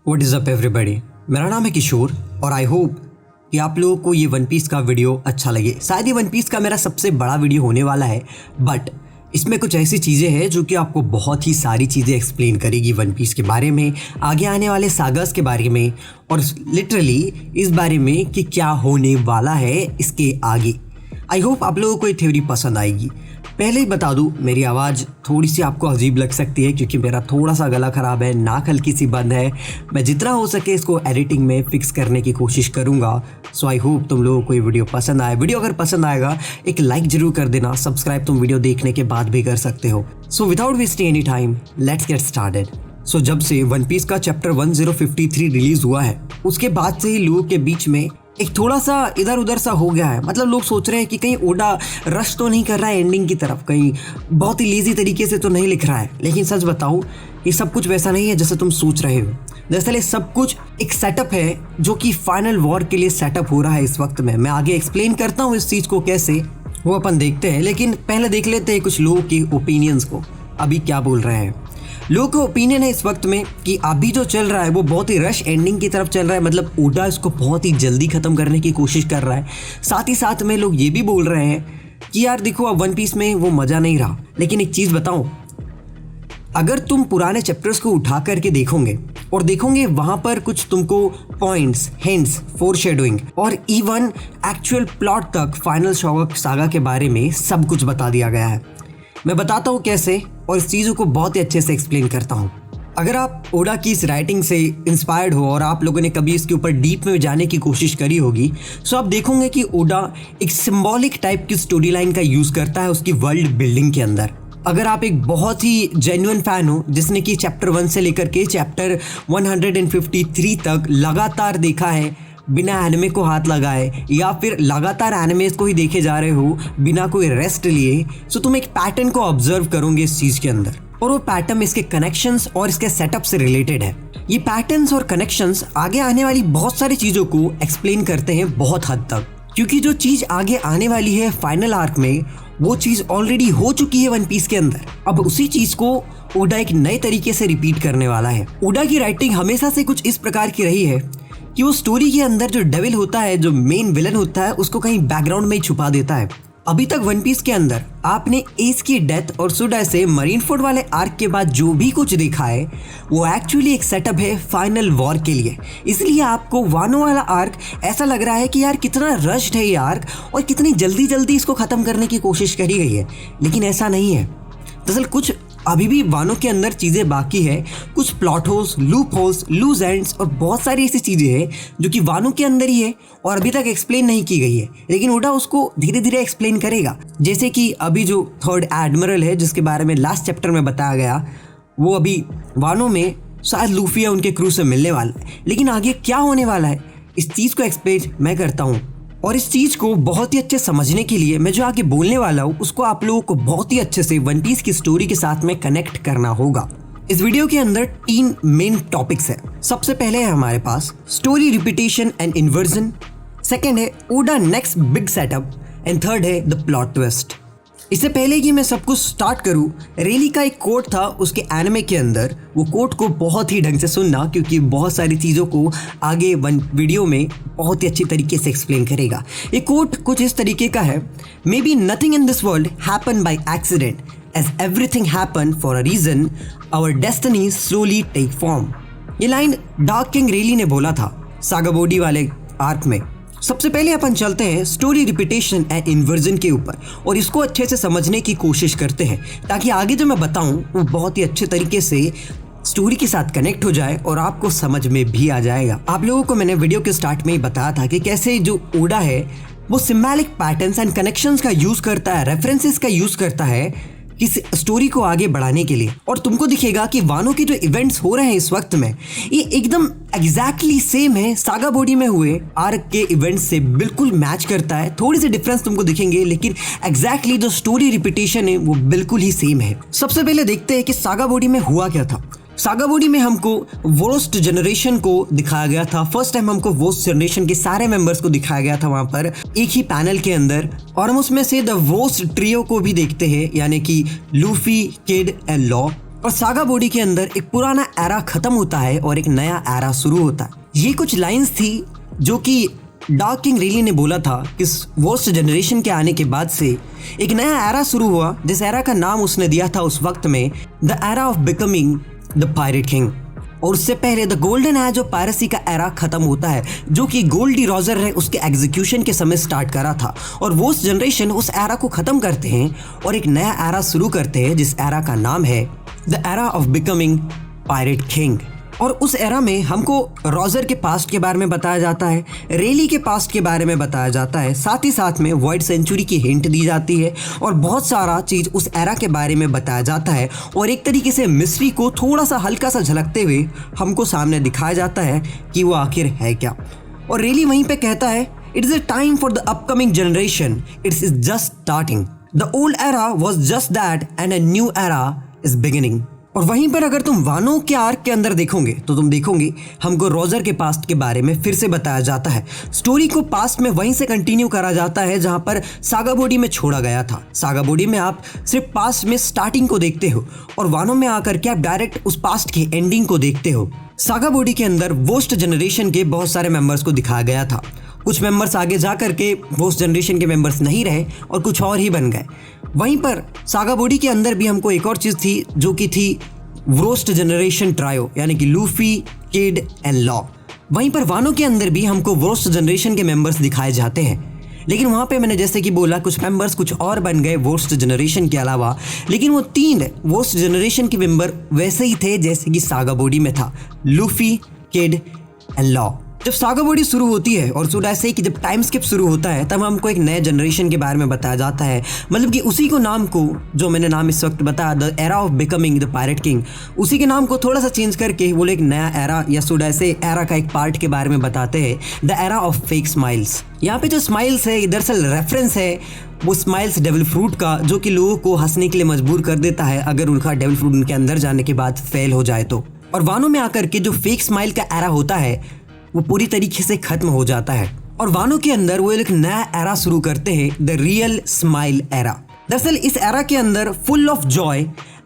What is up everybody, मेरा नाम है किशोर और आई होप कि आप लोगों को ये वन पीस का वीडियो अच्छा लगे। शायद ये वन पीस का मेरा सबसे बड़ा वीडियो होने वाला है, बट इसमें कुछ ऐसी चीज़ें हैं जो कि आपको बहुत ही सारी चीज़ें एक्सप्लेन करेगी वन पीस के बारे में, आगे आने वाले सागास के बारे में और लिटरली इस बारे में कि क्या होने वाला है इसके आगे। आई होप आप लोगों को ये थ्योरी पसंद आएगी। पहले ही बता दूं, मेरी आवाज़ थोड़ी सी आपको अजीब लग सकती है क्योंकि मेरा थोड़ा सा गला ख़राब है, नाक हल्की सी बंद है। मैं जितना हो सके इसको एडिटिंग में फिक्स करने की कोशिश करूंगा। सो आई होप तुम लोगों को ये वीडियो पसंद आए। वीडियो अगर पसंद आएगा एक लाइक ज़रूर कर देना, सब्सक्राइब तुम वीडियो देखने के बाद भी कर सकते हो। So without wasting any time let's get started. So जब से वन पीस का चैप्टर 1053 रिलीज़ हुआ है उसके बाद से ही लोगों के बीच में एक थोड़ा सा इधर उधर सा हो गया है। मतलब लोग सोच रहे हैं कि कहीं ओडा रश तो नहीं कर रहा है एंडिंग की तरफ, कहीं बहुत ही लेजी तरीके से तो नहीं लिख रहा है। लेकिन सच बताऊं, ये सब कुछ वैसा नहीं है जैसे तुम सोच रहे हो। दरअसल ये सब कुछ एक सेटअप है जो कि फाइनल वॉर के लिए सेटअप हो रहा है इस वक्त में। मैं आगे एक्सप्लेन करता हूँ इस चीज़ को कैसे, वो अपन देखते हैं। लेकिन पहले देख लेते हैं कुछ लोगों के ओपिनियंस को, अभी क्या बोल रहे हैं। लोगों का ओपिनियन है इस वक्त में कि अभी जो चल रहा है वो बहुत ही रश एंडिंग की तरफ चल रहा है। मतलब ओडा इसको बहुत ही जल्दी ख़त्म करने की कोशिश कर रहा है। साथ ही साथ में लोग ये भी बोल रहे हैं कि यार देखो अब वन पीस में वो मज़ा नहीं रहा। लेकिन एक चीज़ बताऊं, अगर तुम पुराने चैप्टर्स को उठा करके देखोगे और देखोगे वहाँ पर कुछ तुमको पॉइंट्स, हिंट्स, फोरशैडोइंग और इवन एक्चुअल प्लॉट तक फाइनल सागा के बारे में सब कुछ बता दिया गया है। मैं बताता हूँ कैसे और इस चीज़ों को बहुत ही अच्छे से एक्सप्लेन करता हूँ। अगर आप ओडा की इस राइटिंग से इंस्पायर्ड हो और आप लोगों ने कभी इसके ऊपर डीप में जाने की कोशिश करी होगी तो आप देखोगे कि ओडा एक सिंबॉलिक टाइप की स्टोरी लाइन का यूज़ करता है उसकी वर्ल्ड बिल्डिंग के अंदर। अगर आप एक बहुत ही जेन्युइन फ़ैन हो जिसने कि चैप्टर 1 से लेकर के चैप्टर 153 तक लगातार देखा है बिना एनिमे को हाथ लगाए, या फिर लगातार एनिमेस को ही देखे जा रहे हो बिना कोई रेस्ट लिए, तो तुम एक पैटर्न को ऑब्जर्व करोगे इस चीज़ के अंदर। और वो पैटर्न इसके कनेक्शंस और इसके सेटअप से रिलेटेड है। ये पैटर्न्स और कनेक्शंस आगे आने वाली बहुत सारी चीज़ों को एक्सप्लेन करते हैं बहुत हद तक, क्योंकि जो चीज़ आगे आने वाली है फाइनल आर्क में वो चीज़ ऑलरेडी हो चुकी है वन पीस के अंदर। अब उसी चीज़ को ओडा एक नए तरीके से रिपीट करने वाला है। ओडा की राइटिंग हमेशा से कुछ इस प्रकार की रही है कि वो स्टोरी के अंदर जो डेविल होता है, जो मेन विलन होता है, उसको कहीं बैकग्राउंड में ही छुपा देता है। अभी तक वन पीस के अंदर आपने एस की डेथ और सुडा से मरीनफोर्ड वाले आर्क के बाद जो भी कुछ देखा है वो एक्चुअली एक सेटअप है फाइनल वॉर के लिए। इसलिए आपको वानो वाला आर्क ऐसा लग रहा है कि यार कितना रश्ड है ये आर्क और कितनी जल्दी जल्दी इसको ख़त्म करने की कोशिश करी गई है। लेकिन ऐसा नहीं है। दरअसल कुछ अभी भी वानों के अंदर चीज़ें बाकी है, कुछ plot holes, loop holes, loose ends और बहुत सारी ऐसी चीज़ें हैं जो कि वानों के अंदर ही है और अभी तक एक्सप्लेन नहीं की गई है। लेकिन ओडा उसको धीरे धीरे एक्सप्लेन करेगा। जैसे कि अभी जो थर्ड एडमिरल है जिसके बारे में लास्ट चैप्टर में बताया गया, वो अभी वानों में शायद लूफी या उनके क्रू से मिलने वाला है। लेकिन आगे क्या होने वाला है इस चीज़ को एक्सप्लेन मैं करता हूँ। और इस चीज़ को बहुत ही अच्छे समझने के लिए मैं जो आगे बोलने वाला हूँ उसको आप लोगों को बहुत ही अच्छे से वन पीस की स्टोरी के साथ में कनेक्ट करना होगा। इस वीडियो के अंदर 3 मेन टॉपिक्स है। सबसे पहले है हमारे पास story repetition and inversion, second है Oda next big setup and third है द प्लॉट ट्विस्ट। इससे पहले कि मैं सब कुछ स्टार्ट करूं, रेली का एक कोट था उसके एनिमे के अंदर। वो कोट को बहुत ही ढंग से सुनना क्योंकि बहुत सारी चीज़ों को आगे वन वीडियो में बहुत ही अच्छी तरीके से एक्सप्लेन करेगा। ये कोट कुछ इस तरीके का है, may be nothing in this world happen by accident as everything happen for a reason, our destiny slowly take form. ये लाइन डार्क किंग रेली ने बोला था सागा बॉडी वाले आर्क में। सबसे पहले अपन चलते हैं स्टोरी रिपीटेशन एंड इन्वर्जन के ऊपर और इसको अच्छे से समझने की कोशिश करते हैं ताकि आगे जो मैं बताऊं वो बहुत ही अच्छे तरीके से स्टोरी के साथ कनेक्ट हो जाए और आपको समझ में भी आ जाएगा। आप लोगों को मैंने वीडियो के स्टार्ट में ही बताया था कि कैसे जो ओडा है वो सिम्बॉलिक पैटर्न्स एंड कनेक्शंस का यूज़ करता है, रेफरेंसेस का यूज़ करता है इस स्टोरी को आगे बढ़ाने के लिए। और तुमको दिखेगा कि वानों के जो इवेंट्स हो रहे हैं इस वक्त में ये एकदम एग्जैक्टली सेम है सागा बॉडी में हुए आर्क के इवेंट्स से, बिल्कुल मैच करता है। थोड़ी सी डिफरेंस तुमको दिखेंगे लेकिन एग्जैक्टली जो स्टोरी रिपीटेशन है वो बिल्कुल ही सेम है। सबसे पहले देखते हैं कि सागा बॉडी में हुआ क्या था। सागा बॉडी में हमको वोस्ट जनरेशन को दिखाया गया था। फर्स्ट टाइम हमको वोस्ट जनरेशन के सारे मेंबर्स को दिखाया गया था वहां पर एक ही पैनल के अंदर, और हम उसमें से द वोस्ट ट्रियो को भी देखते हैं, यानी कि लूफी, किड एंड लॉ। और सागा बॉडी के अंदर एक पुराना एरा खत्म होता है और एक नया एरा शुरू होता है। ये कुछ लाइंस थी जो कि डार्क किंग रेली ने बोला था कि वर्स्ट जनरेशन के आने के बाद से एक नया एरा शुरू हुआ, जिस एरा का नाम उसने दिया था उस वक्त में the era of becoming the pirate king. और उससे पहले the golden age of piracy का एरा खत्म होता है, जो कि गोल्ड डी रोजर ने उसके एग्जीक्यूशन के समय स्टार्ट करा था। और वर्स्ट जनरेशन उस एरा को खत्म करते हैं और एक नया एरा शुरू करते हैं, जिस एरा का नाम है the era of becoming pirate king. और उस एरा में हमको रोजर के पास्ट के बारे में बताया जाता है, रेली के पास्ट के बारे में बताया जाता है, साथ ही साथ में वॉइड सेंचुरी की हिंट दी जाती है और बहुत सारा चीज़ उस एरा के बारे में बताया जाता है। और एक तरीके से मिस्ट्री को थोड़ा सा हल्का सा झलकते हुए हमको सामने दिखाया जाता है कि वो आखिर है क्या। और रेली वहीं पे कहता है, it is a time for the upcoming generation, it's is just starting, the old era was just that and a new era is beginning. और वहीं पर अगर तुम वानो के आर्क के अंदर देखोगे तो तुम देखोगे हमको रोजर के पास्ट के बारे में फिर से बताया जाता है। स्टोरी को पास्ट में वहीं से कंटिन्यू करा जाता है जहां पर सागा बॉडी में छोड़ा गया था। सागा बॉडी में आप सिर्फ पास्ट में स्टार्टिंग को देखते हो और वानो में आकर के आप डायरेक्ट उस पास्ट की एंडिंग को देखते हो। सागा बॉडी के अंदर वर्स्ट जनरेशन के बहुत सारे मेंबर्स को दिखाया गया था। कुछ मेंबर्स आगे जा करके वर्स्ट जनरेशन के मेंबर्स नहीं रहे और कुछ और ही बन गए। वहीं पर सागा बॉडी के अंदर भी हमको एक और चीज़ थी जो कि थी वर्स्ट जनरेशन ट्रायो, यानी कि लूफी, किड एंड लॉ। वहीं पर वानो के अंदर भी हमको वर्स्ट जनरेशन के मेंबर्स दिखाए जाते हैं, लेकिन वहाँ पे मैंने जैसे कि बोला कुछ मेंबर्स कुछ और बन गए वर्स्ट जनरेशन के अलावा, लेकिन वो 3 वर्स्ट जनरेशन के मेंबर वैसे ही थे जैसे कि सागा बॉडी में था, लूफी, किड एंड लॉ। जब सागा बॉडी शुरू होती है और शुरू ऐसे ही कि जब टाइम स्किप शुरू होता है तब हमको एक नए जनरेशन के बारे में बताया जाता है, मतलब कि उसी को नाम को जो मैंने नाम इस वक्त बताया the era of becoming the pirate king, उसी के नाम को थोड़ा सा चेंज करके वो एक नया एरा या शुरू ऐसे एरा का एक पार्ट के बारे में बताते हैं, the era of fake smiles. यहाँ पे जो स्माइल्स है दरअसल रेफरेंस है वो स्माइल्स डेविल फ्रूट का, जो कि लोगों को हंसने के लिए मजबूर कर देता है अगर उनका डेविल फ्रूट उनके अंदर जाने के बाद फेल हो जाए तो। और वानो में आकर के जो फेक स्माइल का एरा होता है वो पूरी तरीके से खत्म हो जाता है और वानो के अंदर वो एक नया एरा शुरू करते हैं, द रियल स्माइल एरा। दरअसल इस एरा के अंदर full of Joy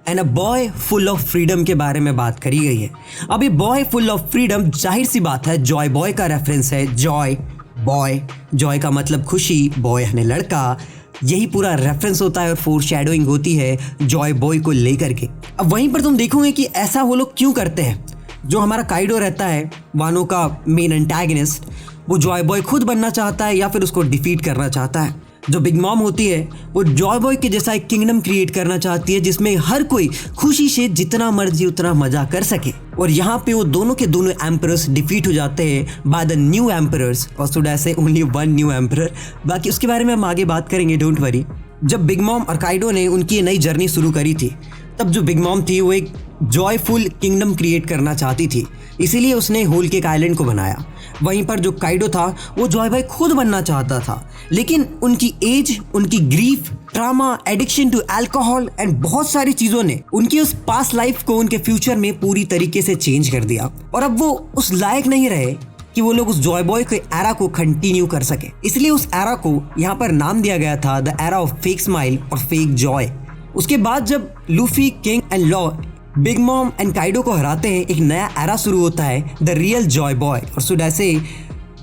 and a boy full of freedom के बारे में बात करी गई है। अब ये बॉय फुल ऑफ फ्रीडम जाहिर सी बात है जॉय बॉय का रेफरेंस है, जॉय बॉय, जॉय का मतलब खुशी, बॉय है लड़का, यही पूरा रेफरेंस होता है और फोरशैडोइंग होती है जॉय बॉय को लेकर के। अब वहीं पर तुम देखोगे कि ऐसा वो लोग क्यों करते हैं। जो हमारा काइडो रहता है वानो का मेन एंटागनिस्ट, वो जॉय बॉय खुद बनना चाहता है या फिर उसको डिफीट करना चाहता है। जो बिग मॉम होती है वो जॉय बॉय के जैसा एक किंगडम क्रिएट करना चाहती है जिसमें हर कोई खुशी से जितना मर्जी उतना मजा कर सके। और यहाँ पे वो दोनों के दोनों एम्परर्स डिफीट हो जाते हैं बाय द न्यू एम्परर्स, और शुड आई से ओनली 1 न्यू एम्परर। बाकी उसके बारे में हम आगे बात करेंगे, डोंट वरी। जब बिग मॉम और काइडो ने उनकी नई जर्नी शुरू करी थी तब जो बिग मॉम थी वो एक जॉयफुल किंगडम क्रिएट करना चाहती थी, इसीलिए उसने होल केक आइलैंड को बनाया। वहीं पर जो काइडो था वो जॉय बॉय खुद बनना चाहता था, लेकिन उनकी एज, उनकी grief, trauma, addiction to alcohol and बहुत सारी चीजों ने उनकी उस पास्ट लाइफ को उनके फ्यूचर में पूरी तरीके से चेंज कर दिया और अब वो उस लायक नहीं रहे कि वो लोग उस जॉय बॉय के एरा को कंटिन्यू कर सके। इसलिए उस एरा को यहाँ पर नाम दिया गया था the era of fake smile और फेक जॉय। उसके बाद जब Luffy, king and law big mom and Kaido को हराते हैं, एक नया एरा शुरू होता है, द रियल जॉय बॉय और शुड आई से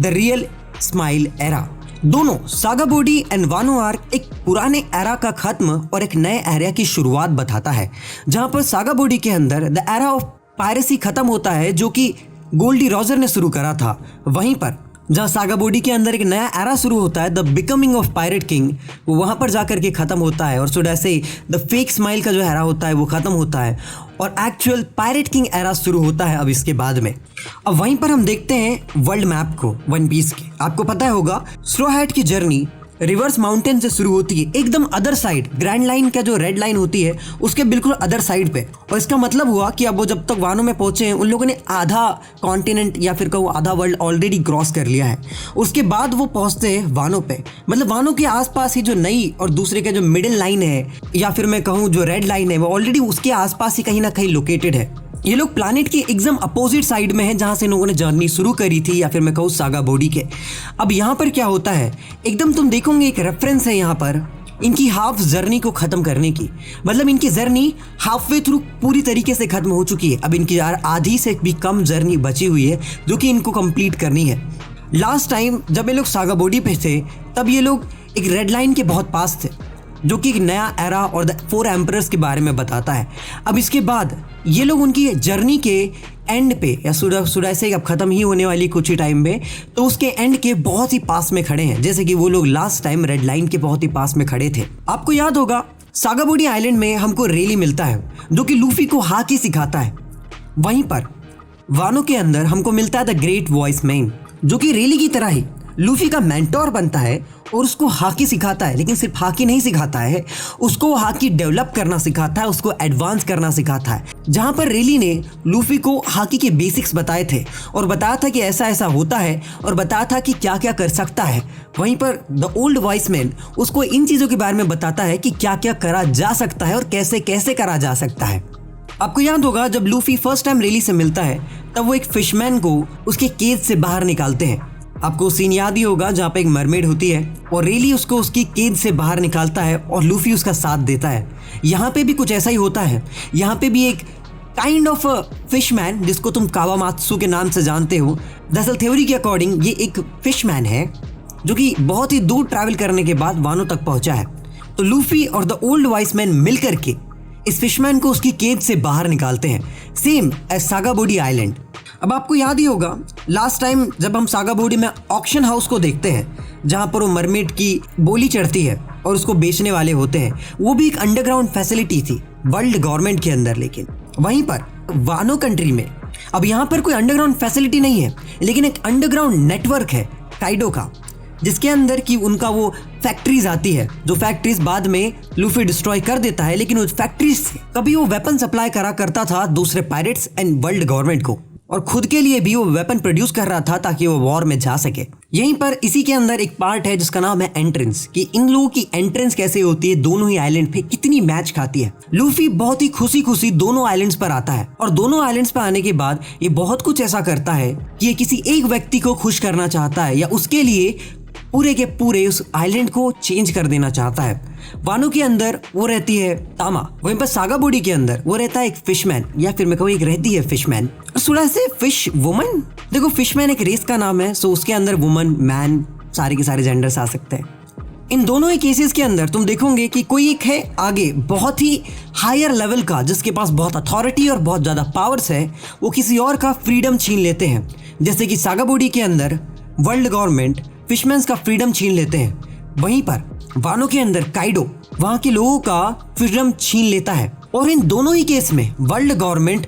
द रियल स्माइल एरा। दोनों सागा बॉडी एंड वानो आर्क एक पुराने एरा का खत्म और एक नए एरा की शुरुआत बताता है, जहां पर सागा बॉडी के अंदर द एरा ऑफ पायरेसी खत्म होता है जो कि गोल्डी रोजर ने शुरू करा था। वहीं पर जहाँ सागा बॉडी के अंदर एक नया एरा शुरू होता है, the becoming of pirate king, वो वहाँ पर जाकर के ख़त्म होता है और शुड ऐसे द फेक स्माइल का जो एरा होता है वो ख़त्म होता है और एक्चुअल पायरेट किंग एरा शुरू होता है अब इसके बाद में। अब वहीं पर हम देखते हैं वर्ल्ड मैप को वन पीस के। आपको पता होगा स्ट्रॉ हैट की जर्नी रिवर्स माउंटेन से शुरू होती है, एकदम अदर साइड, ग्रैंड लाइन का जो रेड लाइन होती है उसके बिल्कुल अदर साइड पे। और इसका मतलब हुआ कि अब वो जब तक वानो में पहुंचे हैं उन लोगों ने आधा कॉन्टिनेंट या फिर कहूँ आधा वर्ल्ड ऑलरेडी क्रॉस कर लिया है। उसके बाद वो पहुंचते हैं वानो पे, मतलब वानो के आसपास ही जो नई और दूसरे का जो मिडिल लाइन है या फिर मैं कहूँ जो रेड लाइन है वो ऑलरेडी उसके आसपास ही कहीं ना कहीं लोकेटेड है। ये लोग प्लैनेट की एकदम अपोजिट साइड में है जहां से इन लोगों ने जर्नी शुरू करी थी या फिर मैं कहूँ सागा बॉडी के। अब यहाँ पर क्या होता है, एकदम तुम देखोगे एक रेफरेंस है यहाँ पर इनकी हाफ जर्नी को खत्म करने की। मतलब इनकी जर्नी हाफ वे थ्रू पूरी तरीके से खत्म हो चुकी है। अब इनकी आधी से भी कम जर्नी बची हुई है जो कि इनको कंप्लीट करनी है। लास्ट टाइम जब ये लोग सागा बॉडी पे थे तब ये लोग एक रेड लाइन के बहुत पास थे, जो कि एक नया एरा और द 4 एम्परर्स के बारे में बताता है। अब इसके बाद ये लोग उनकी जर्नी के एंड पे, या सुडा से अब ख़त्म ही होने वाली कुछ ही टाइम में, तो उसके एंड के बहुत ही पास में खड़े हैं। जैसे कि वो लोग लास्ट टाइम रेड लाइन के बहुत ही पास में खड़े थे। आपको याद होगा सागा बॉडी आइलैंड में हमको रेली मिलता है जो कि लूफी को हाकी सिखाता है। वहीं पर वानो के अंदर हमको मिलता है द ग्रेट वॉइस मैन, जो कि रेली की तरह ही लूफी का मेंटोर बनता है और उसको हाकी सिखाता है। लेकिन सिर्फ हाकी नहीं सिखाता है, उसको हाकी डेवलप करना सिखाता है, उसको एडवांस करना सिखाता है। जहां पर रेली ने लूफी को हाकी के बेसिक्स बताए थे और बताया था कि ऐसा ऐसा होता है और बताया था कि क्या क्या कर सकता है। वहीं पर द ओल्ड वॉइस मैन उसको इन चीज़ों के बारे में बताता है कि क्या क्या करा जा सकता है और कैसे कैसे करा जा सकता है। आपको याद होगा जब लूफी फर्स्ट टाइम रेली से मिलता है तब वो एक फिशमैन को उसके केज से बाहर निकालते हैं। आपको सीन याद ही होगा जहाँ पे एक मरमेड होती है और रेली उसको उसकी केज से बाहर निकालता है और लूफी उसका साथ देता है। यहाँ पे भी कुछ ऐसा ही होता है। यहाँ पे भी एक काइंड ऑफ फिशमैन जिसको तुम कावामात्सु के नाम से जानते हो, दरअसल थ्योरी के अकॉर्डिंग ये एक फिशमैन है जो कि बहुत ही दूर ट्रैवल करने के बाद वानो तक पहुंचा है। तो लूफी और द ओल्ड वॉइस मैन मिल करके इस फिशमैन को उसकी केज से बाहर निकालते हैं, same as Sabaody island. अब आपको याद ही होगा लास्ट टाइम जब हम सागा बॉडी में ऑक्शन हाउस को देखते हैं जहां पर वो मरमेड की बोली चढ़ती है और उसको बेचने वाले होते हैं, वो भी एक अंडरग्राउंड फैसिलिटी थी वर्ल्ड गवर्नमेंट के अंदर। लेकिन वहीं पर वानो कंट्री में अब यहाँ पर कोई अंडरग्राउंड फैसिलिटी नहीं है, लेकिन एक अंडरग्राउंड नेटवर्क है काइडो का, जिसके अंदर की उनका वो फैक्ट्रीज आती है, जो फैक्ट्रीज बाद में लूफी डिस्ट्रॉय कर देता है। लेकिन उस फैक्ट्रीज से कभी वो वेपन सप्लाई करा करता था दूसरे पायरेट्स एंड वर्ल्ड गवर्नमेंट को, और खुद के लिए भी वो वेपन प्रोड्यूस कर रहा था ताकि वो वॉर में जा सके। यहीं पर इसी के अंदर एक पार्ट है जिसका नाम है एंट्रेंस, कि इन लोगों की एंट्रेंस कैसे होती है, दोनों ही आइलैंड पे कितनी मैच खाती है। लूफी बहुत ही खुशी खुशी दोनों आइलैंड्स पर आता है और दोनों आइलैंड्स पर आने के बाद ये बहुत कुछ ऐसा करता है कि ये किसी एक व्यक्ति को खुश करना चाहता है या उसके लिए पूरे के पूरे उस आइलैंड को चेंज कर देना चाहता है। वानो के अंदर वो रहती है तामा, वहीं पर सागा बॉडी के अंदर वो रहता है एक फिशमैन, या फिर मैं कहूँ एक रहती है फिशमैन। सुना से फिश वुमन, देखो फिशमैन एक रेस का नाम है, सो उसके अंदर वुमन मैन सारे के सारे जेंडर्स आ सकते हैं। इन दोनों ही केसेस के अंदर तुम देखोगे कि कोई एक है आगे बहुत ही हायर लेवल का जिसके पास बहुत अथॉरिटी और बहुत ज़्यादा पावर्स है, वो किसी और का फ्रीडम छीन लेते हैं। जैसे कि सागा बॉडी के अंदर वर्ल्ड गवर्नमेंट फिशमैन्स का फ्रीडम छीन लेते हैं, वहीं पर वानो के अंदर काइडो वहां के लोगों का फ्रीडम छीन लेता है। और इन दोनों ही केस में वर्ल्ड गवर्नमेंट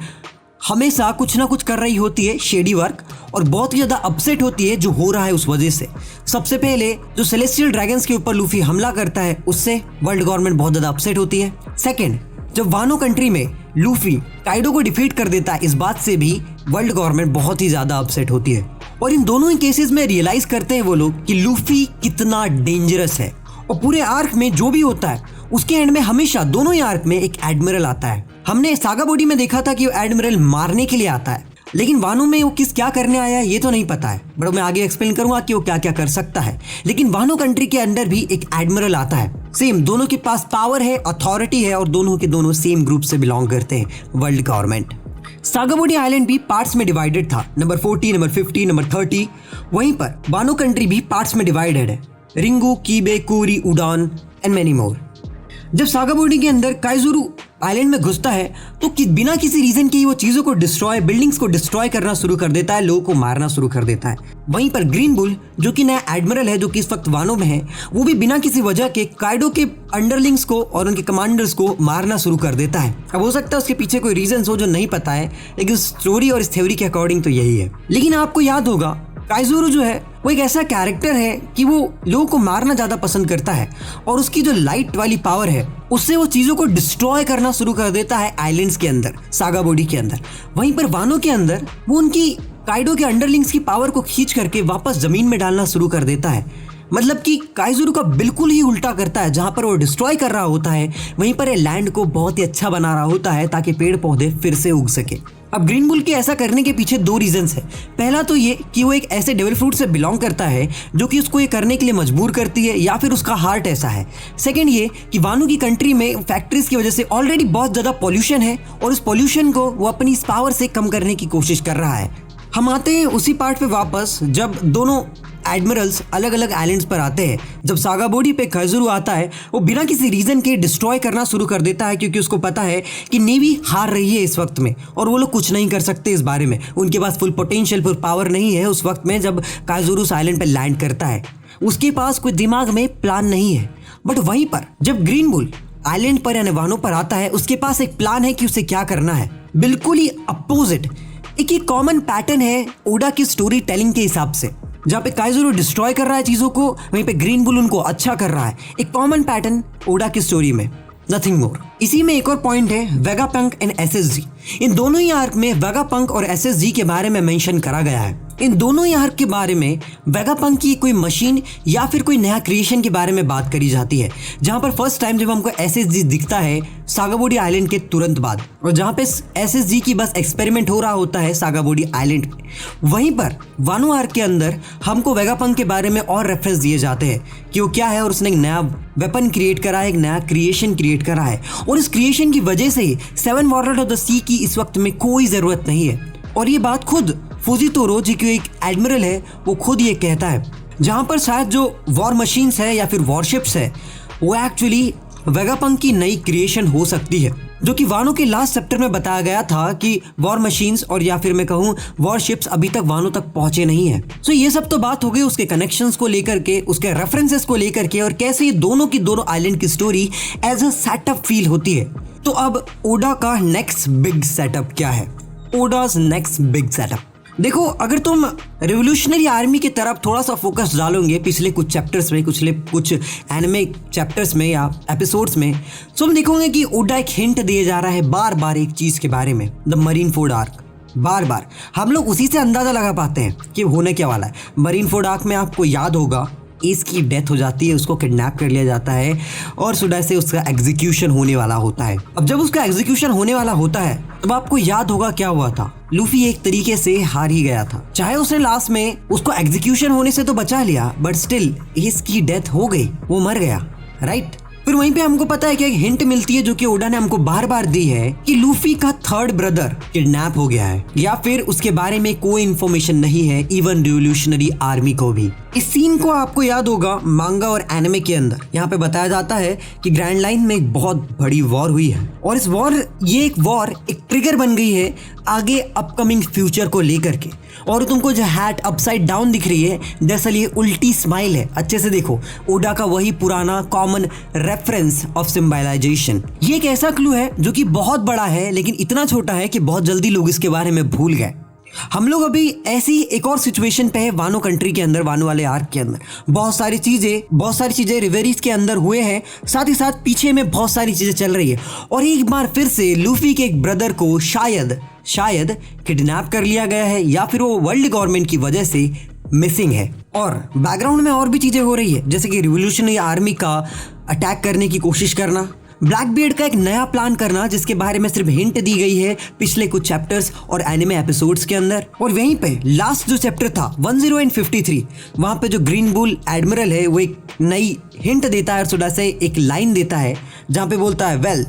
हमेशा कुछ ना कुछ कर रही होती है शेडी वर्क, और बहुत ही ज्यादा अपसेट होती है जो हो रहा है उस वजह से। सबसे पहले जो सेलेस्टियल ड्रैगन्स के ऊपर लूफी हमला करता है उससे वर्ल्ड गवर्नमेंट बहुत ज्यादा अपसेट होती है। सेकेंड, जब वानो कंट्री में लूफी काइडो को डिफीट कर देता है, इस बात से भी वर्ल्ड गवर्नमेंट बहुत ही ज्यादा अपसेट होती है। और इन दोनों ही केसेस में रियलाइज करते हैं वो लोग कि लूफी कितना डेंजरस है। और पूरे आर्क में जो भी होता है उसके एंड में हमेशा दोनों ही आर्क में एक एडमिरल आता है। हमने सागा बॉडी में देखा था कि वो एडमिरल मारने के लिए आता है, लेकिन वानो में वो क्या करने आया है ये तो नहीं पता है, बट मैं आगे एक्सप्लेन करूंगा कि वो क्या क्या कर सकता है। लेकिन वानो कंट्री के अंदर भी एक एडमिरल आता है, सेम दोनों के पास पावर है, अथॉरिटी है, और दोनों के दोनों सेम ग्रुप से बिलोंग करते हैं, world government. Saga body island भी पार्ट्स में डिवाइडेड था, नंबर 40, नंबर 50, नंबर 30। वहीं पर वानो कंट्री भी पार्ट्स में डिवाइडेड है, रिंगू, कीबे, कूरी, उडान एंड मेनी मोर। जब सागा बॉडी के अंदर काइजुरु आइलैंड में घुसता है तो बिना किसी रीजन के ही वो चीजों को डिस्ट्रॉय, बिल्डिंग्स को डिस्ट्रॉय करना शुरू कर देता है, लोगों को मारना शुरू कर देता है। वहीं पर ग्रीन बुल जो कि नया एडमिरल है, जो कि इस वक्त वानो में है, वो भी बिना किसी वजह के काइडो के अंडरलिंग्स को और उनके कमांडर्स को मारना शुरू कर देता है। अब हो सकता है उसके पीछे कोई रीजन हो जो नहीं पता है, लेकिन स्टोरी और इस थ्योरी के अकॉर्डिंग तो यही है। लेकिन आपको याद होगा काइजुरु जो है वो एक ऐसा कैरेक्टर है कि वो लोगों को मारना ज्यादा पसंद करता है, और उसकी जो लाइट वाली पावर है उससे वो चीजों को डिस्ट्रॉय करना शुरू कर देता है आइलैंड्स के अंदर, सागा बॉडी के अंदर। वहीं पर वानो के अंदर वो उनकी काइडो के अंडरलिंग्स की पावर को खींच करके वापस जमीन में डालना शुरू कर देता है। मतलब कि काइजुरु का बिल्कुल ही उल्टा करता है, जहां पर वो डिस्ट्रॉय कर रहा होता है वहीं पर ये लैंड को बहुत ही अच्छा बना रहा होता है ताकि पेड़ पौधे फिर से उग सके। अब ग्रीन बुल के ऐसा करने के पीछे दो रीजंस है। पहला तो ये कि वो एक ऐसे डेविल फ्रूट से बिलोंग करता है जो कि उसको ये करने के लिए मजबूर करती है, या फिर उसका हार्ट ऐसा है। सेकंड ये कि वानू की कंट्री में फैक्ट्रीज की वजह से ऑलरेडी बहुत ज्यादा पॉल्यूशन है और उस पॉल्यूशन को वो अपनी इस पावर से कम करने की कोशिश कर रहा है। हम आते हैं उसी पार्ट पे वापस जब दोनों एडमिरल्स अलग अलग आइलैंड्स पर आते हैं। जब सागाबोडी पे काइज़रू आता है, वो बिना किसी रीजन के डिस्ट्रॉय करना शुरू कर देता है, क्योंकि उसको पता है कि नेवी हार रही है इस वक्त में और वो लोग कुछ नहीं कर सकते इस बारे में। उनके पास फुल पोटेंशियल, फुल पावर नहीं है उस वक्त में जब काइज़रू उस आइलैंड पर लैंड करता है। उसके पास कोई दिमाग में प्लान नहीं है। बट वहीं पर जब ग्रीन बुल आइलैंड पर यानी वानो पर आता है, उसके पास एक प्लान है कि उसे क्या करना है। बिल्कुल ही अपोजिट एक कॉमन पैटर्न है ओडा की स्टोरी टेलिंग के हिसाब से। जहाँ पे काइज़रू डिस्ट्रॉय कर रहा है चीजों को, वहीं पे ग्रीन बुल उनको अच्छा कर रहा है। एक कॉमन पैटर्न ओडा की स्टोरी में, नथिंग मोर। इसी में एक और पॉइंट है वेगापंक एंड एसएसजी। इन दोनों ही आर्क में वेगापंक और एसएसजी के बारे में मेंशन करा गया है। इन दोनों ही आर्क के बारे में वेगापंक की कोई मशीन या फिर कोई नया क्रिएशन के बारे में बात करी जाती है, जहां पर फर्स्ट टाइम जब हमको एसएसजी दिखता है सागाबोडी आइलैंड के तुरंत बाद, और जहां पे एसएसजी की बस एक्सपेरिमेंट हो रहा होता है सागाबोडी आइलैंड पे। वहीं पर वानो आर्क के अंदर हमको वेगापंक के बारे में और रेफरेंस दिए जाते हैं कि वो क्या है और उसने एक नया वेपन क्रिएट करा है, एक नया क्रिएशन क्रिएट करा है, और इस क्रिएशन की वजह से ही 7 वॉरियर ऑफ द सी की इस वक्त में कोई जरूरत नहीं है। और ये बात खुद फुजितोरो जी की एक एडमिरल है, वो खुद ये कहता है। जहां पर शायद जो वॉर मशीन्स है या फिर वॉरशिप्स है वो एक्चुअली वेगापंक की नई क्रिएशन हो सकती है, जो कि वानो के लास्ट चैप्टर में बताया गया था कि वॉर मशीन्स और या फिर मैं कहूँ वॉरशिप्स अभी तक वानो तक पहुंचे नहीं है। सो ये सब तो बात हो गई उसके कनेक्शंस को लेकर के, उसके रेफरेंसेस को लेकर के, और कैसे ये दोनों की दोनों आइलैंड की story as a setup feel होती है। तो अब ओडा का नेक्स्ट बिग सेटअप क्या है? ओडाज नेक्स्ट बिग सेटअप। देखो, अगर तुम रिवोल्यूशनरी आर्मी की तरफ थोड़ा सा फोकस डालोगे पिछले कुछ चैप्टर्स में, कुछ एनिमे चैप्टर्स में या एपिसोड्स में, तो तुम देखोगे कि ओडा एक हिंट दिए जा रहा है बार बार एक चीज के बारे में, द मरीनफोर्ड आर्क। बार बार हम लोग उसी से अंदाजा लगा पाते हैं कि होने क्या वाला है। मरीनफोर्ड आर्क में आपको याद होगा एस की डेथ हो जाती है, उसको किडनैप कर लिया जाता है और सुडा से उसका एग्जीक्यूशन होने वाला होता है। अब जब उसका एग्जीक्यूशन होने वाला होता है तब आपको याद होगा क्या हुआ था। लूफी एक तरीके से हार ही गया था, चाहे उसने लास्ट में उसको एग्जीक्यूशन होने से तो बचा लिया, बट स्टिल एस की डेथ हो गई, वो मर गया, राइट। फिर वहीं पे हमको पता है कि एक हिंट मिलती है जो कि ओडा ने हमको बार बार दी है कि लूफी का थर्ड ब्रदर किडनैप हो गया है, या फिर उसके बारे में कोई इन्फॉर्मेशन नहीं है इवन रिवोल्यूशनरी आर्मी को भी। इस सीन को आपको याद होगा मांगा और एनिमे के अंदर यहाँ पे बताया जाता है कि ग्रैंड लाइन में एक बहुत बड़ी वॉर हुई है, और इस वॉर ये एक वॉर एक ट्रिगर बन गई है आगे अपकमिंग फ्यूचर को लेकर के। और तुमको जो हैट अपसाइड डाउन दिख रही है, दरअसल ये उल्टी स्माइल है। अच्छे से देखो, ओडा का वही पुराना कॉमन रेफरेंस ऑफ सिंबलाइजेशन। ये एक ऐसा क्लू है जो कि बहुत बड़ा है लेकिन इतना छोटा है कि बहुत जल्दी लोग इसके बारे में भूल गए। हम लोग अभी ऐसी एक और सिचुएशन पे है वानो कंट्री के अंदर, वानो वाले आर्क के अंदर। बहुत सारी चीजें रिवेरीज के अंदर हुए हैं, साथ ही साथ पीछे में बहुत सारी चीजें चल रही है, और एक बार फिर से लूफी के एक ब्रदर को शायद किडनैप कर लिया गया है, या फिर वो वर्ल्ड गवर्नमेंट की वजह से मिसिंग है। और बैकग्राउंड में और भी चीजें हो रही है, जैसे कि रिवोल्यूशनरी आर्मी का अटैक करने की कोशिश करना, ब्लैकबीयर्ड का एक नया प्लान करना जिसके बारे में सिर्फ हिंट दी गई है पिछले कुछ चैप्टर्स और एनिमे एपिसोड्स के अंदर। और वहीं पे लास्ट जो चैप्टर था 10 एंड 53, वहां पे जो ग्रीन बुल एडमिरल है वो एक नई हिंट देता है और थोड़ा से एक लाइन देता है जहां पे बोलता है, well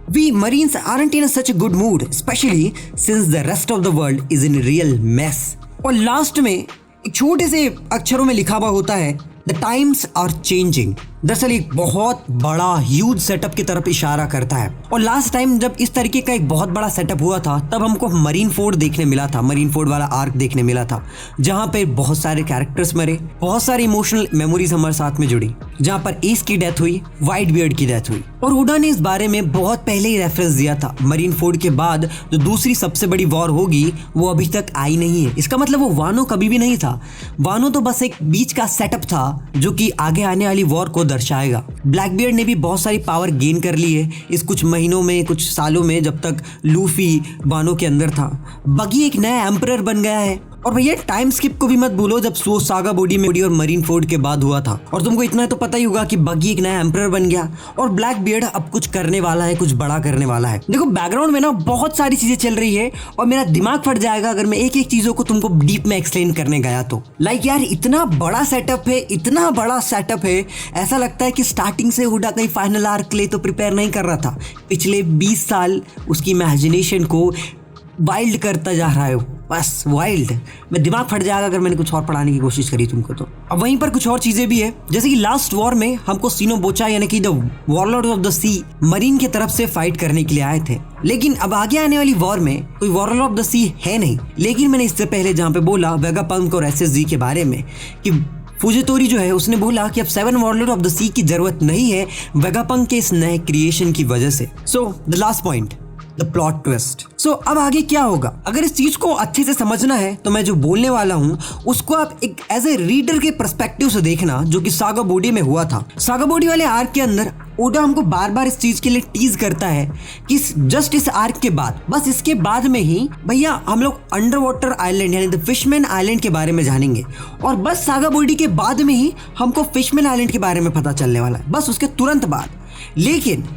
we Marines aren't in such a good mood, especially since the rest of the world is in real mess। और लास्ट में एक छोटे से अक्षरों में लिखा हुआ होता है, The times are changing। दरअसल एक बहुत बड़ा ह्यूज सेटअप की तरफ इशारा करता है। और लास्ट टाइम जब इस तरीके का एक बहुत बड़ा सेटअप हुआ था तब हमको मरीनफोर्ड देखने मिला था, मरीनफोर्ड वाला आर्क देखने मिला था, जहां पे बहुत सारे कैरेक्टर्स मरे, बहुत सारी इमोशनल मेमोरीज हमारे साथ में जुड़ी, जहां पर एस की डेथ हुई, व्हाइट बियर्ड की डेथ हुई। और ओडा ने इस बारे में बहुत पहले ही रेफरेंस दिया था, मरीनफोर्ड के बाद जो दूसरी सबसे बड़ी वॉर होगी वो अभी तक आई नहीं है। इसका मतलब वो वानो कभी भी नहीं था, वानो तो बस एक बीच का सेटअप था जो कि आगे आने वाली वॉर को दर्शाएगा। ब्लैकबियर्ड ने भी बहुत सारी पावर गेन कर ली है इस कुछ महीनों में, कुछ सालों में, जब तक लूफी वानो के अंदर था। बगी एक नया एम्परर बन गया है और भैया टाइम स्किप को भी मत भूलो, जब वो सागा बॉडी में और मरीन फोर्ड के बाद हुआ था। और तुमको इतना तो पता ही होगा कि बगी एक नया एम्परर बन गया और ब्लैक बियर्ड अब कुछ करने वाला है, कुछ बड़ा करने वाला है। देखो बैकग्राउंड में ना बहुत सारी चीजें चल रही है और मेरा दिमाग फट जाएगा अगर मैं एक एक चीजों को तुमको डीप में एक्सप्लेन करने गया तो। लाइक यार इतना बड़ा सेटअप है, इतना बड़ा सेटअप है, ऐसा लगता है कि स्टार्टिंग से ओडा कहीं फाइनल आर्क के लिए तो प्रिपेयर नहीं कर रहा था। पिछले 20 साल उसकी इमेजिनेशन को वाइल्ड करता जा रहा है, बस वाइल्ड। मैं दिमाग फट जाएगा अगर मैंने कुछ और पढ़ाने की कोशिश करी तुमको तो। अब वहीं पर कुछ और चीजें भी है, जैसे कि लास्ट वॉर में हमको सीनो बोचा यानी कि the warlord of the sea marine की तरफ से फाइट करने के लिए आए थे। लेकिन अब आगे आने वाली वॉर में कोई वॉरलॉर्ड ऑफ द सी है नहीं। लेकिन मैंने इससे पहले जहाँ पे बोला वेगापंक और एसएसजी के बारे में कि फुजितोरी जो है उसने बोला कि अब 7 वॉरलॉर्ड ऑफ द सी की जरूरत नहीं है वेगापंक के इस नए क्रिएशन की वजह से। So the last point, the plot twist. So अब आगे क्या होगा, अगर इस चीज को अच्छे से समझना है तो मैं जो बोलने वाला हूँ उसको आप एक एज ए रीडर के पर्सपेक्टिव से देखना, जो कि सागा बॉडी में हुआ था। सागा बॉडी वाले आर्क के अंदर ओडा हमको बार बार इस चीज के लिए टीज करता है कि जस्ट इस आर्क के बाद, बस इसके बाद में ही भैया हम लोग अंडर वाटर आइलैंड यानी द फिशमैन आइलैंड के बारे में जानेंगे। और बस सागा बॉडी के बाद में ही हमको फिशमैन आइलैंड के बारे में पता चलने वाला है, बस उसके तुरंत बाद। लेकिन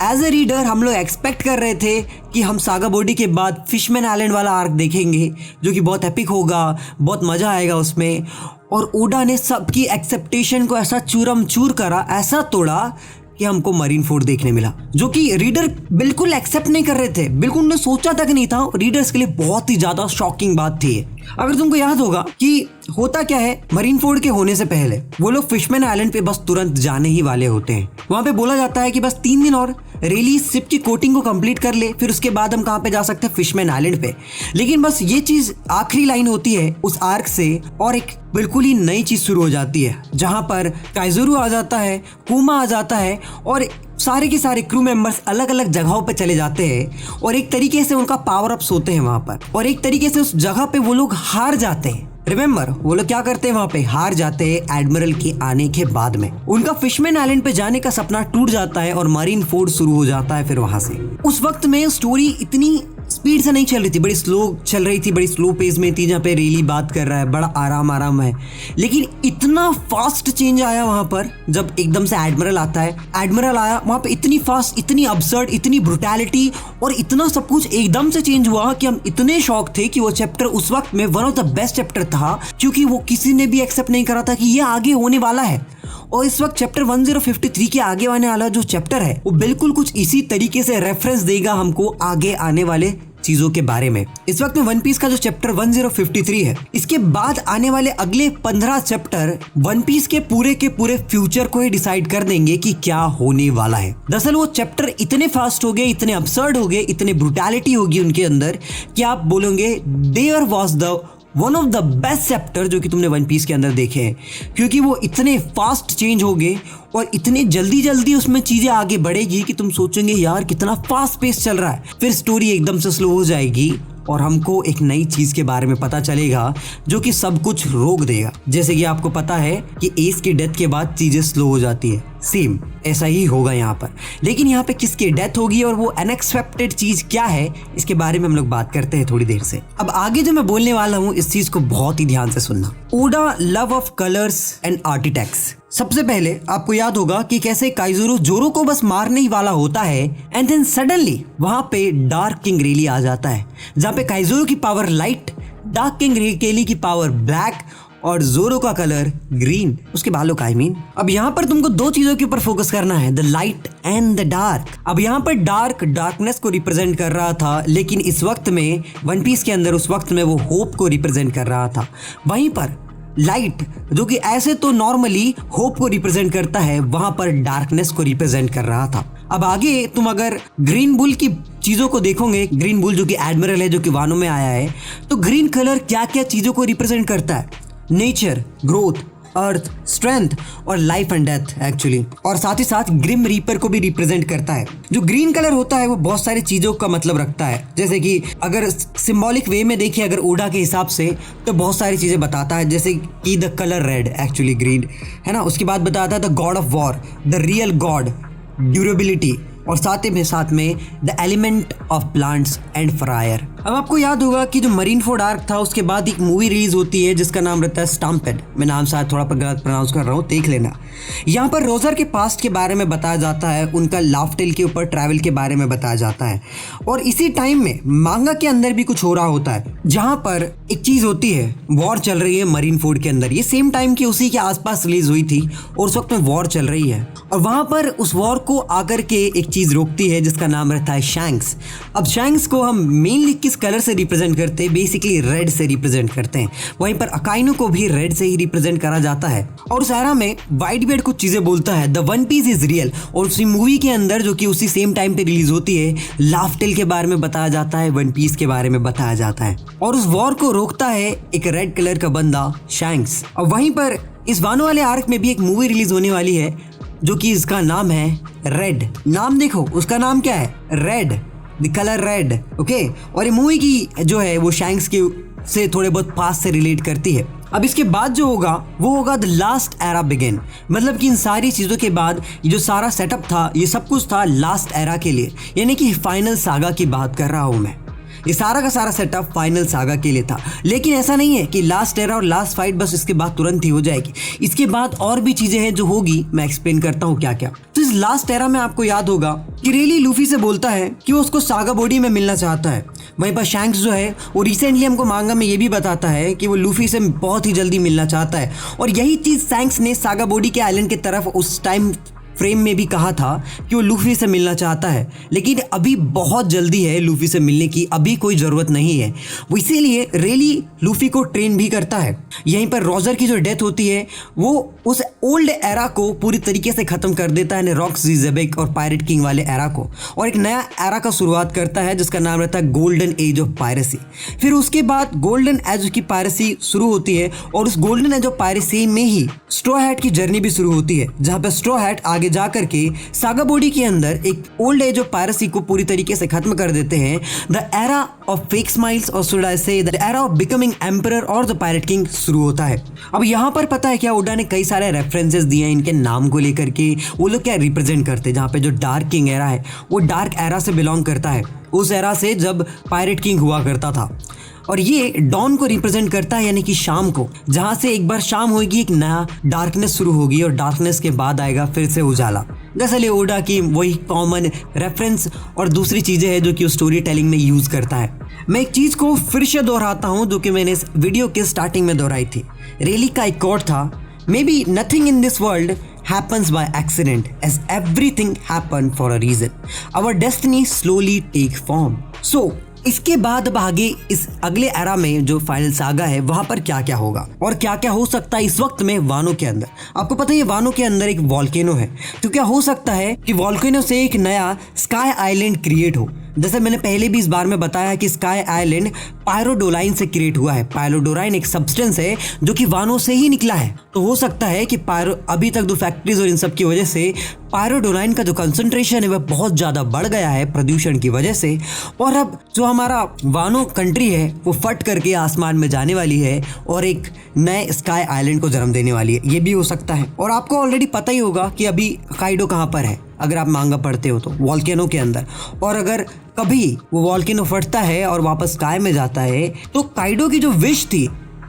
एज ए रीडर हम लोग एक्सपेक्ट कर रहे थे कि हम सागा बॉडी के बाद फिशमैन आइलैंड वाला आर्क देखेंगे जो कि बहुत एपिक होगा, बहुत मज़ा आएगा उसमें। और ओडा ने सबकी एक्सेप्टेशन को ऐसा चूरम चूर करा, ऐसा तोड़ा कि हमको मरीन फोर्ड देखने मिला, जो कि रीडर बिल्कुल एक्सेप्ट नहीं कर रहे थे, बिल्कुल उन्होंने सोचा तक नहीं था। रीडर्स के लिए बहुत ही ज़्यादा शॉकिंग बात थी। अगर तुमको याद होगा कि होता क्या है, मरीन फोर्ड के होने से पहले वो लोग फिशमैन आइलैंड पे बस तुरंत जाने ही वाले होते हैं। वहाँ पे बोला जाता है कि बस 3 दिन और रेली शिप की कोटिंग को कंप्लीट कर ले, फिर उसके बाद हम कहाँ पे जा सकते हैं, फिशमैन आइलैंड पे। लेकिन बस ये चीज आखिरी लाइन होती है उस आर्क से और एक बिल्कुल ही नई चीज शुरू हो जाती है, जहाँ पर काइजोरू आ जाता है, कुमा आ जाता है और सारे के सारे क्रू मेंबर्स अलग अलग जगहों पे चले जाते हैं और एक तरीके से उनका पावर अप्स होते हैं वहाँ पर, और एक तरीके से उस जगह पे वो लोग हार जाते हैं। रिमेम्बर वो लोग क्या करते हैं, वहाँ पे हार जाते हैं एडमिरल के आने के बाद में। उनका फिशमैन आइलैंड पे जाने का सपना टूट जाता है और मरीन फोर्ड शुरू हो जाता है। फिर वहां से उस वक्त में स्टोरी इतनी स्पीड से नहीं चल रही थी, बड़ी स्लो चल रही थी, बड़ी स्लो पेस में थी, जहाँ पे रेली बात कर रहा है, बड़ा आराम है। लेकिन इतना फास्ट चेंज आया वहाँ पर जब एकदम से एडमिरल आता है। एडमिरल आया वहाँ पे इतनी फास्ट, इतनी अब्सर्ड, इतनी ब्रुटैलिटी और इतना सब कुछ एकदम से चेंज हुआ कि हम इतने शॉक थे कि वो चैप्टर उस वक्त में one of the best chapter था, क्योंकि वो किसी ने भी एक्सेप्ट नहीं करा था कि ये आगे होने वाला है। और इस वक्त चैप्टर 1053 के आगे आने वाला जो चैप्टर है वो बिल्कुल कुछ इसी तरीके से रेफरेंस देगा हमको आगे आने वाले चीजों के बारे में। इस वक्त में वन पीस का जो चैप्टर 1053 है, इसके बाद आने वाले अगले 15 चैप्टर वन पीस के पूरे फ्यूचर को ही डिसाइड कर देंगे कि क्या होने वाला है। दरअसल वो चैप्टर इतने फास्ट हो गए, इतने अब्सर्ड हो गए, इतने ब्रुटैलिटी होगी उनके अंदर कि आप बोलोगे there was the one of the best chapter जो कि तुमने वन पीस के अंदर देखे हैं, क्योंकि वो इतने फास्ट चेंज हो गए और इतने जल्दी उसमें चीजें आगे बढ़ेगी कि तुम सोचेंगे यार कितना फास्ट पेस चल रहा है। फिर स्टोरी एकदम से स्लो हो जाएगी और हमको एक नई चीज के बारे में पता चलेगा जो कि सब कुछ रोक देगा। जैसे कि आपको पता है कि एस की डेथ के बाद चीजें स्लो हो जाती है, सेम ऐसा ही होगा यहाँ पर। लेकिन यहाँ पे किसकी डेथ होगी और वो अनएक्सपेक्टेड चीज क्या है, इसके बारे में हम लोग बात करते हैं थोड़ी देर से। अब आगे जो मैं बोलने वाला हूँ इस चीज को बहुत ही ध्यान से सुनना। Oda love of colours and architects. सबसे पहले आपको याद होगा कि कैसे काइजोरू जोरो को बस मारने ही वाला होता है एंड देन सडनली वहां पे डार्क किंग रेली आ जाता है, जहाँ पे काइजोरू की पावर लाइट, डार्क किंग रेली की पावर ब्लैक और जोरो का कलर ग्रीन, उसके बालों का अब यहाँ पर तुमको 2 चीजों के ऊपर फोकस करना है, the light and the dark. अब यहाँ पर डार्क डार्कनेस को रिप्रेजेंट कर रहा था, लेकिन इस वक्त में वन पीस के अंदर उस वक्त में वो होप को रिप्रेजेंट कर रहा था। वहीं पर लाइट जो कि ऐसे तो नॉर्मली होप को रिप्रेजेंट करता है, वहां पर डार्कनेस को रिप्रेजेंट कर रहा था। अब आगे तुम अगर ग्रीन बुल की चीजों को देखोगे, ग्रीन बुल जो कि एडमिरल है, जो कि वानो में आया है, तो ग्रीन कलर क्या क्या चीजों को रिप्रेजेंट करता है, नेचर, ग्रोथ, अर्थ, स्ट्रेंथ और लाइफ एंड डेथ एक्चुअली। और साथ ही साथ ग्रिम रीपर को भी रिप्रेजेंट करता है। जो ग्रीन कलर होता है वो बहुत सारी चीजों का मतलब रखता है, जैसे कि अगर सिंबॉलिक वे में देखिए अगर ओडा के हिसाब से, तो बहुत सारी चीजें बताता है, जैसे कि the colour red actually green है ना। उसके बाद बताता है the God of war, the real God, durability, और साथ में the element of plants and fire. अब आपको याद होगा कि जो मरीनफोर्ड आर्क था उसके बाद एक मूवी रिलीज होती है जिसका नाम रहता है स्टैम्पेड। मैं नाम शायद थोड़ा गलत प्रोनाउंस कर रहा हूँ, देख लेना। यहाँ पर रोजर के पास्ट के बारे में बताया जाता है, उनका लाफ्टेल के ऊपर ट्रैवल के बारे में बताया जाता है। और इसी टाइम में मांगा के अंदर भी कुछ हो रहा होता है, जहाँ पर एक चीज होती है, वॉर चल रही है मरीनफोर्ड के अंदर। ये सेम टाइम की उसी के आसपास रिलीज हुई थी और उस वक्त में वॉर चल रही है। और वहां पर उस वॉर को आकर के एक चीज रोकती है जिसका नाम रहता है शैंक्स। अब शैंक्स को हम मेनली किस कलर से रिप्रेजेंट करते हैं? बेसिकली रेड से रिप्रेजेंट करते हैं। वहीं पर अकाइनो को भी रेड से ही रिप्रेजेंट करा जाता है। और उस एरा में व्हाइट बियर्ड कुछ चीजें बोलता है, the one piece is real. और उसी मूवी के अंदर जो कि उसी सेम टाइम पे रिलीज होती है, लाफ्टेल के बारे में बताया जाता है, वन पीस के बारे में बताया जाता है। और उस वॉर को रोकता है एक रेड कलर का बंदा, शैंक्स। और वहीं पर इस वानो वाले आर्क में भी एक मूवी रिलीज होने वाली है जो कि इसका नाम है रेड। नाम देखो, उसका नाम क्या है? Red, the colour red. Okay. और ये मूवी की जो है वो शैंक्स के से थोड़े बहुत पास से रिलेट करती है। अब इसके बाद जो होगा वो होगा द लास्ट एरा बिगिन। मतलब कि इन सारी चीज़ों के बाद ये जो सारा सेटअप था, ये सब कुछ था लास्ट एरा के लिए, यानी कि फाइनल सागा की बात कर रहा हूँ मैं। ये सारा का सारा सेटअप फाइनल सागा के लिए था। लेकिन ऐसा नहीं है कि लास्ट एरा और लास्ट फाइट बस इसके बाद तुरंत ही हो जाएगी। इसके बाद और भी चीजें हैं जो होगी, मैं एक्सप्लेन करता हूँ क्या क्या। तो इस लास्ट एरा में आपको याद होगा कि रेली लूफी से बोलता है कि वो उसको सागा बॉडी में मिलना चाहता है। वहीं पर शैंक्स जो है वो रिसेंटली हमको मांगा में ये भी बताता है कि वो लूफी से बहुत ही जल्दी मिलना चाहता है। और यही चीज शैंक्स ने सागा बॉडी के आइलैंड की तरफ उस टाइम फ्रेम में भी कहा था कि वो लूफी से मिलना चाहता है। लेकिन अभी बहुत जल्दी है लूफी से मिलने की, अभी कोई ज़रूरत नहीं है। वो इसीलिए रेली लूफी को ट्रेन भी करता है। यहीं पर रोजर की जो डेथ होती है वो उस ओल्ड एरा को पूरी तरीके से ख़त्म कर देता है, रॉक्स ज़ेबेक और पायरेट किंग वाले एरा को, और एक नया एरा का शुरुआत करता है जिसका नाम रहता है गोल्डन एज ऑफ पायरेसी। फिर उसके बाद गोल्डन एज की पायरेसी शुरू होती है और उस गोल्डन एज ऑफ पायरेसी में ही स्ट्रॉ हैट की जर्नी भी शुरू होती है, जहाँ पर स्ट्रॉ हैट आगे जाकर के सागा बॉडी के अंदर एक ओल्ड एज ऑफ पायरेसी को पूरी तरीके से खत्म कर देते हैं। The era of fake smiles, और शुड आई से the era of becoming emperor और द पायरेट किंग शुरू होता है। अब यहाँ पर पता है क्या, ओडा ने कई सारे रेफरेंसेस दिए हैं इनके नाम को लेकर के, वो लोग क्या रिप्रेजेंट करते हैं। जहाँ पे जो डार्क किंग एरा है वो डार्क एरा से बिलोंग करता है, उस एरा से जब पायरेट किंग हुआ करता था। और ये डॉन को रिप्रेजेंट करता है, यानी कि शाम को, जहां से एक बार शाम होगी एक नया डार्कनेस शुरू होगी और डार्कनेस के बाद आएगा फिर से उजाला। दरअसल ओडा की वही कॉमन रेफरेंस और दूसरी चीजें हैं जो कि स्टोरी टेलिंग में यूज करता है। मैं एक चीज को फिर से दोहराता हूं जो कि मैंने इस वीडियो के स्टार्टिंग में दोहराई थी। रेली का एक कोट था, मे be nothing in this world happens by accident as everything happened for a reason. Our destiny slowly take form. So इसके बाद अब आगे इस अगले एरा में जो फाइनल सागा है वहां पर क्या क्या होगा और क्या क्या हो सकता है इस वक्त में वानो के अंदर। आपको पता है वानो के अंदर एक वॉल्केनो है, तो क्या हो सकता है कि वॉल्केनो से एक नया स्काई आइलैंड क्रिएट हो। जैसे मैंने पहले भी इस बार में बताया कि स्काई आइलैंड पायरोडोलाइन से क्रिएट हुआ है। पायरोडोलाइन एक सब्सटेंस है जो कि वानो से ही निकला है। तो हो सकता है कि अभी तक दो फैक्ट्रीज और इन सब की वजह से पायरोडोलाइन का जो कंसंट्रेशन है वह बहुत ज़्यादा बढ़ गया है प्रदूषण की वजह से, और अब जो हमारा वानो कंट्री है वो फट करके आसमान में जाने वाली है और एक नए स्काई आइलैंड को जन्म देने वाली है। ये भी हो सकता है। और आपको ऑलरेडी पता ही होगा कि अभी काइडो कहाँ पर है, अगर आप मांगा पढ़ते हो तो वॉल्केनो के अंदर। और अगर कभी वो वॉल्केनो फटता है और वापस स्काई में जाता है तो काइडो की जो विश थी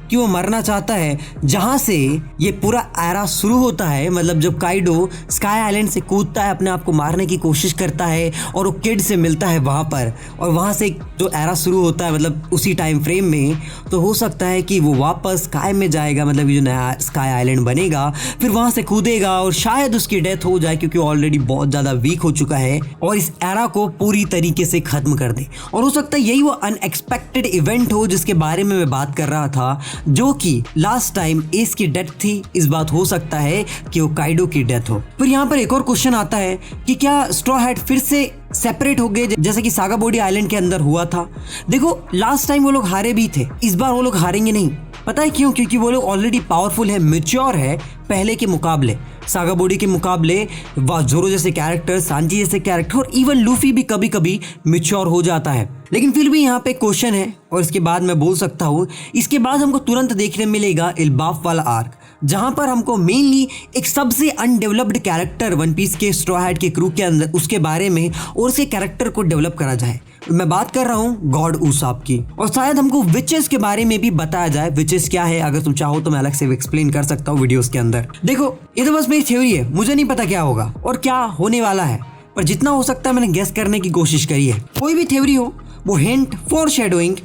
कि वो मरना चाहता है, जहां से ये पूरा एरा शुरू होता है, मतलब जब काइडो स्काई आइलैंड से कूदता है, अपने आप को मारने की कोशिश करता है और वो किड से मिलता है वहां पर, और वहां से जो एरा शुरू होता है मतलब उसी टाइम फ्रेम में, तो हो सकता है कि वो वापस स्काई में जाएगा, मतलब ये जो नया स्काई आइलैंड बनेगा, फिर वहां से कूदेगा और शायद उसकी डेथ हो जाए क्योंकि ऑलरेडी बहुत ज़्यादा वीक हो चुका है, और इस एरा को पूरी तरीके से खत्म कर दे। और हो सकता है यही वो अनएक्सपेक्टेड इवेंट हो जिसके बारे में मैं बात कर रहा था, जो कि लास्ट टाइम एस की डेथ थी। इस बात हो सकता है कि वो काइडो की डेथ हो। फिर यहाँ पर एक और क्वेश्चन आता है कि क्या स्ट्रॉ हैट फिर से सेपरेट हो गए जैसे कि सागा बॉडी आइलैंड के अंदर हुआ था। देखो लास्ट टाइम वो लोग हारे भी थे, इस बार वो लोग हारेंगे नहीं। पता है क्यों? क्योंकि वो लोग ऑलरेडी पावरफुल है, मैच्योर है पहले के मुकाबले, सागा बॉडी के मुकाबले। जोरो जैसे कैरेक्टर, सांजी जैसे कैरेक्टर और इवन लूफी भी कभी कभी मैच्योर हो जाता है। लेकिन फिर भी यहाँ पे क्वेश्चन है और इसके बाद मैं बोल सकता हूँ, इसके बाद हमको तुरंत देखने मिलेगा इल्बाफ वाला आर्क, जहां पर हमको मेनली एक सबसे अनडेवलप्ड कैरेक्टर वन पीस के स्ट्रॉ हैट के क्रू के अंदर उसके बारे में और उसके कैरेक्टर को डेवलप करा जाए। मैं बात कर रहा हूँ गॉड उसाप की, और शायद हमको विचेस के बारे में भी बताया जाए। विचेस क्या है, अगर तुम चाहो तो मैं अलग से एक्सप्लेन कर सकता हूँ वीडियोस के अंदर। देखो, ये तो बस मेरी थ्योरी है, मुझे नहीं पता क्या होगा और क्या होने वाला है, पर जितना हो सकता है मैंने गेस करने की कोशिश करी है। कोई भी थ्योरी हो, वो हिंट, फोरशैडोइंग,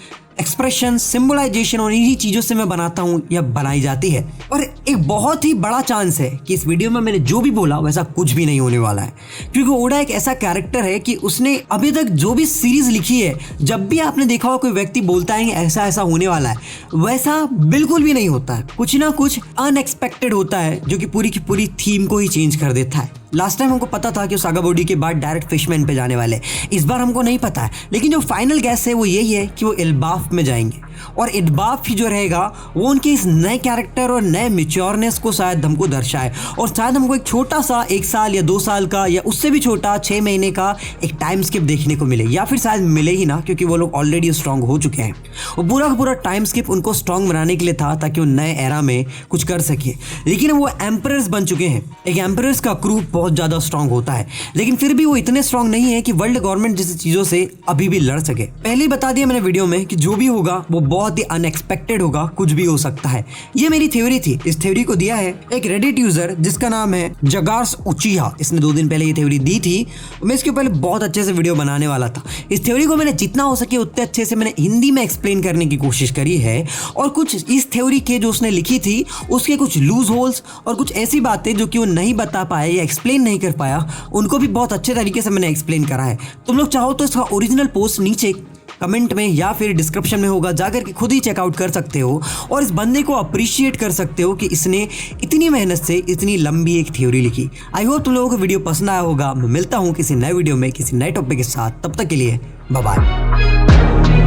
एक्सप्रेशन, सिंबलाइजेशन और इन्हीं चीजों से मैं बनाता हूँ या बनाई जाती है। और एक बहुत ही बड़ा चांस है कि इस वीडियो में मैंने जो भी बोला वैसा कुछ भी नहीं होने वाला है, क्योंकि ओडा एक ऐसा कैरेक्टर है कि उसने अभी तक जो भी सीरीज लिखी है, जब भी आपने देखा हो कोई व्यक्ति बोलता है ऐसा ऐसा होने वाला है, वैसा बिल्कुल भी नहीं होता है। कुछ ना कुछ अनएक्सपेक्टेड होता है जो कि पूरी की पूरी थीम को ही चेंज कर देता है। लास्ट टाइम हमको पता था कि सागा बॉडी के बाद डायरेक्ट फिशमैन पे जाने वाले, इस बार हमको नहीं पता है, लेकिन जो फाइनल गैस है वो यही है कि वो इल्बाफ में जाएंगे, और इल्बाफ ही जो रहेगा वो उनके इस नए कैरेक्टर और नए मैच्योरनेस को शायद हमको दर्शाए, और शायद हमको एक छोटा सा 1 साल या 2 साल का या उससे भी छोटा 6 महीने का एक टाइम स्किप देखने को मिले, या फिर शायद मिले ही ना, क्योंकि वो लोग ऑलरेडी स्ट्रांग हो चुके हैं। और पूरा का पूरा टाइम स्किप उनको स्ट्रांग बनाने के लिए था ताकि वो नए एरा में कुछ कर सके, लेकिन वो एम्परर्स बन चुके हैं। एक एम्परर्स का क्रू बहुत ज़्यादा स्ट्रांग होता है, लेकिन फिर भी वो इतने स्ट्रांग नहीं है कि वर्ल्ड गवर्नमेंट जैसी चीज़ों से अभी भी लड़ सके। पहले ही बता दिया मैंने वीडियो में कि जो भी होगा वो बहुत ही अनएक्सपेक्टेड होगा, कुछ भी हो सकता है। ये मेरी थ्योरी थी। इस थ्योरी को दिया है एक रेडिट यूजर जिसका नाम है जगार्स उचिहा। इसने 2 दिन पहले ये थ्योरी दी थी। मैं इसके पहले बहुत अच्छे से वीडियो बनाने वाला था। इस थ्योरी को मैंने जितना हो सके उतने अच्छे से मैंने हिंदी में एक्सप्लेन करने की कोशिश करी है, और कुछ इस थ्योरी के जो उसने लिखी थी उसके कुछ लूज होल्स और कुछ ऐसी बातें जो कि वो नहीं बता पाया या एक्सप्लेन नहीं कर पाया, उनको भी बहुत अच्छे तरीके से मैंने एक्सप्लेन करा है। तुम लोग चाहो तो इसका ओरिजिनल पोस्ट नीचे कमेंट में या फिर डिस्क्रिप्शन में होगा, जाकर के खुद ही चेकआउट कर सकते हो और इस बंदे को अप्रिशिएट कर सकते हो कि इसने इतनी मेहनत से इतनी लंबी एक थ्योरी लिखी। आई होप तुम लोगों को वीडियो पसंद आया होगा। मैं मिलता हूँ किसी नए वीडियो में किसी नए टॉपिक के साथ, तब तक के लिए बाय बाय।